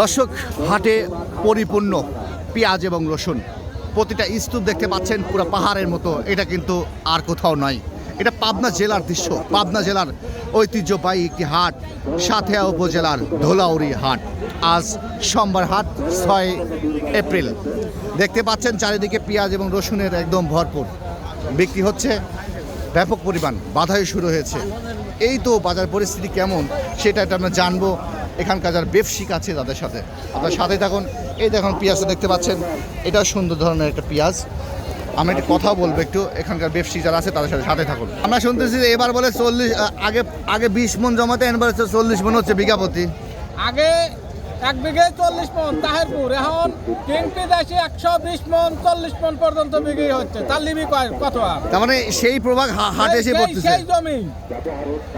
দর্শক, হাটে পরিপূর্ণ পেঁয়াজ এবং রসুন। প্রতিটা স্তূপ দেখতে পাচ্ছেন পুরো পাহাড়ের মতো। এটা কিন্তু আর কোথাও নয়, এটা পাবনা জেলার দৃশ্য। পাবনা জেলার ঐতিহ্যবাহী একটি হাট, সাঁথিয়া উপজেলার ধোলাউড়ি হাট। আজ সোমবার হাট 6 এপ্রিল। দেখতে পাচ্ছেন চারিদিকে পেঁয়াজ এবং রসুনের একদম ভরপুর বিক্রি হচ্ছে ব্যাপক পরিমাণ। বাধাই শুরু হয়েছে। এই তো বাজার পরিস্থিতি কেমন সেটা আমরা জানবো এখানকার যারা ব্যবসায়িক আছে তাদের সাথে। আপনার সাথে থাকুন। এই দেখুন পেঁয়াজটা দেখতে পাচ্ছেন, এটা সুন্দর ধরনের একটা পেঁয়াজ। আমি একটু কথা বলবো একটু এখানকার ব্যবসায়ী যারা আছে তাদের সাথে থাকুন। আমরা শুনতেছি যে এবার বলে 40, আগে 20 মন জমাতে, এবার 40 মন হচ্ছে বিঘা প্রতি। আগে 1 বিঘায় 40 মন তাহেরপুর, এখন কিংপি দেশে 120 মন 40 মন পর্যন্ত বিক্রি হচ্ছে। তার লিবি কত? তার মানে সেই প্রভাব হাটে এসে পড়তেছে। সেই জমি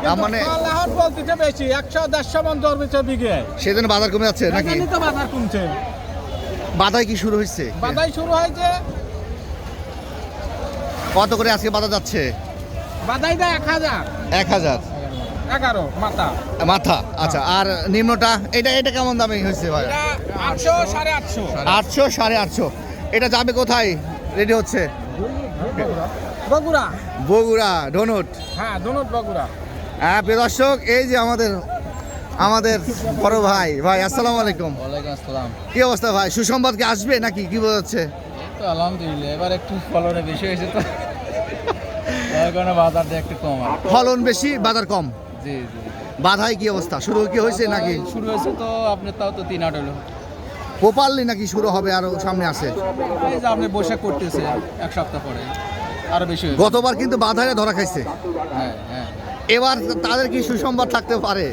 তার মানে এখন বলতেছে বেশি 100-150 মন জন্মেছে বিঘায়। সেদিন বাজার কমে যাচ্ছে নাকি? তো বাজার কমছে। বাধাই কি শুরু হয়েছে? বাজার শুরু হয়েছে। কত করে আজকে বাজার যাচ্ছে? বাজার দেয় 1000 11 মাথা মাথা। আচ্ছা, আর নিম্নটা এটা কেমন দামে হয়েছে ভাই? 800 850 800 850। এটা যাবে কোথায়? রেডি হচ্ছে বগুড়া। বগুড়া ডোনট। হ্যাঁ, ডোনট বগুড়া। হ্যাঁ প্রিয় দর্শক, এই যে আমাদের বড় ভাই আসসালামু আলাইকুম। ওয়ালাইকুম আসসালাম। কি অবস্থা ভাই? সুসংবাদ কি আসবে নাকি কি বোঝাচ্ছে? তো আলহামদুলিল্লাহ এবার একটু ফলনে বেশি হয়েছে, তো এই কারণে বাজারটা একটু কম। ফলন বেশি, বাজার কম। জি জি। বাধাই কি অবস্থা? শুরু কি হয়েছে নাকি? শুরু হয়েছে তো আপনার, তাও তো 3 8 হলো। প্রপারলি নাকি শুরু হবে আরো সামনে আছে? এই যে আপনি বসে করতেছে 1 সপ্তাহ পরে আরো বেশি হবে। গতবার কিন্তু বাধারে ধরা খাইছে। হ্যাঁ হ্যাঁ। এবার তাদের কি সুসংবাদ থাকতে পারে?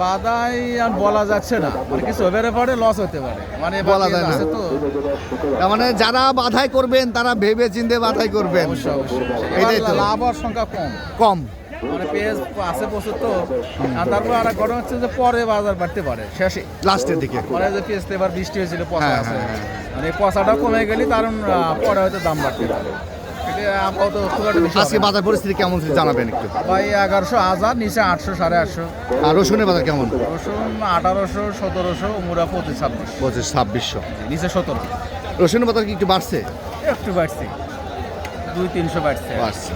বাদাই আর বলা যাচ্ছে না, মানে কিছু হবে পারে, লস হতে পারে, মানে বলা যায় না। তো তার মানে যারা বাধাই করবেন তারা ভেবে চিন্তে বাধাই করবেন। অবশ্যই অবশ্যই। এটাই তো। লাভ হওয়ার সংখ্যা কম, কম। মানে পেঁয়াজ আছে প্রচুর তো। আর তারপর আর ঘটনা হচ্ছে যে পরে বাজার বাড়তে পারে শেষে লাস্টের দিকে। মানে যে পেঁয়াজতে এবার বৃষ্টি হয়েছিল, পচা হ্যাঁ, আছে, হ্যাঁ, মানে এই পচাটাও কমে গেলে কারণ পরে হয়তো দাম বাড়তে পারে। এটা আপাতত খুব একটা বেশি আজকে বাজার পরিস্থিতি কেমন জানাবেন একটু ভাই। 1100 নিচে 800 850। আর রসুনের বাজার কেমন? রসুন 1800 1700, মুড়া 25 26, 2600। নিচে 17। রসুনের বাজার কি একটু বাড়ছে? একটু বাড়ছে, 200-300 বাড়ছে। বাড়ছে।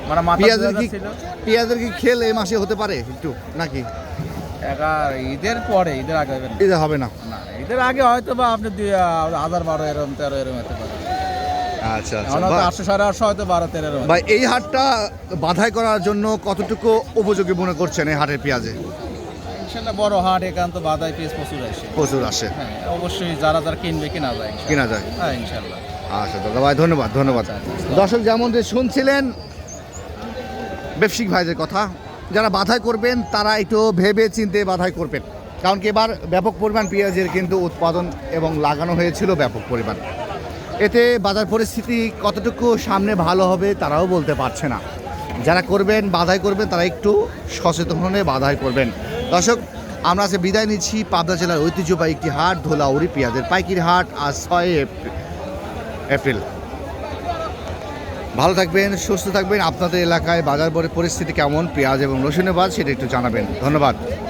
মানে মাথা পেঁয়াজের কি খেল এই মাসে হতে পারে একটু নাকি? ঈদের পরে, ঈদের আগে হবে না। এটা হবে না। না, ঈদের আগে হয়তো বা আপনি 1012 এরকম 13 এরকম হতে পারে। আচ্ছা এখন হয়তো 800 850 হয়তো 12 13 এরকম। ভাই, এই হাটটা বাধাই করার জন্য কতটুকু উপযোগী মনে করছেন এই হাটের পেঁয়াজে? ইনশাআল্লাহ বড় হাট, একান্ত বাদাই পেঁয়াজ প্রচুর আসে। প্রচুর আসে। হ্যাঁ, অবশ্যই যারা কিনবে কিনা যায় ইনশাআল্লাহ। কিনা যায়। হ্যাঁ ইনশাআল্লাহ। আচ্ছা দাদা ভাই, ধন্যবাদ। দর্শক, যেমন যে শুনছিলেন ব্যবসায়িক ভাইদের কথা, যারা বাধাই করবেন তারা একটু ভেবে চিন্তে বাধাই করবেন। কারণ কি এবার ব্যাপক পরিমাণ পেঁয়াজের কিন্তু উৎপাদন এবং লাগানো হয়েছিল ব্যাপক পরিমাণ। এতে বাজার পরিস্থিতি কতটুকু সামনে ভালো হবে তারাও বলতে পারছে না। যারা করবেন বাধাই করবেন তারা একটু সচেতন হয়ে বাধাই করবেন। দর্শক, আমরা আজকে বিদায় নিচ্ছি পাবনা জেলার ঐতিহ্যবাহী একটি হাট, ধোলাউড়ি পেঁয়াজের পাইকারি হাট। আজ 6 এপ্রিল। ভালো থাকবেন, সুস্থ থাকবেন। আপনাদের এলাকায় বাজার পরিস্থিতি কেমন, পেঁয়াজ এবং রসুনের বাজার, সেটা একটু জানাবেন। ধন্যবাদ।